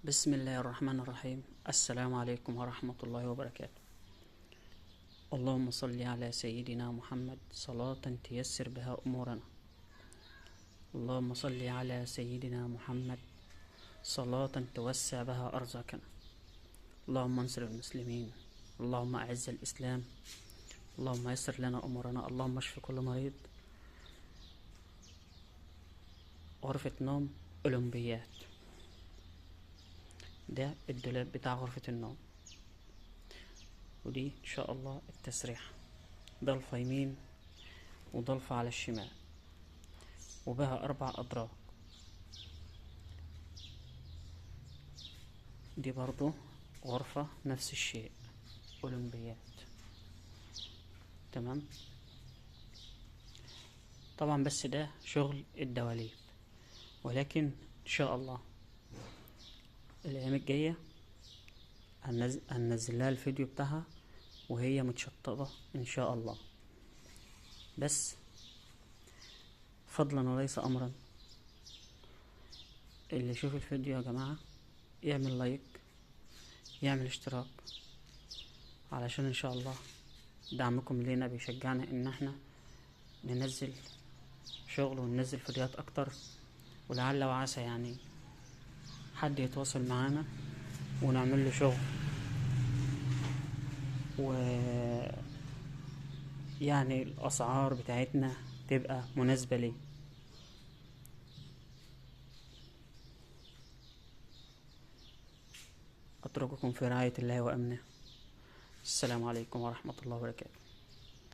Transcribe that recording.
بسم الله الرحمن الرحيم. السلام عليكم ورحمة الله وبركاته. اللهم صل على سيدنا محمد صلاة تيسر بها أمورنا. اللهم صل على سيدنا محمد صلاة توسع بها أرزاقنا. اللهم انصر المسلمين، اللهم أعز الإسلام، اللهم يسر لنا أمورنا، اللهم اشف كل مريض. غرفة نوم أولمبيات، ده الدولاب بتاع غرفة النوم، ودي إن شاء الله التسريحة، ضلفة يمين وضلفة على الشمال، وبها 4 أدراج. دي برضو غرفة نفس الشيء، أولمبيات. تمام. طبعا بس ده شغل الدواليب، ولكن إن شاء الله الأيام الجاية هننزل لها الفيديو بتاعها وهي متشطبة إن شاء الله. بس فضلا وليس أمرا، اللي يشوف الفيديو يا جماعة يعمل لايك، يعمل اشتراك، علشان ان شاء الله دعمكم لينا بيشجعنا ان احنا ننزل شغل وننزل فيديوهات اكتر، ولعل وعسى يعني حد يتواصل معانا ونعمل له شغل، و يعني الاسعار بتاعتنا تبقى مناسبة ليه. اترككم في رعاية الله وامنه. السلام عليكم ورحمة الله وبركاته.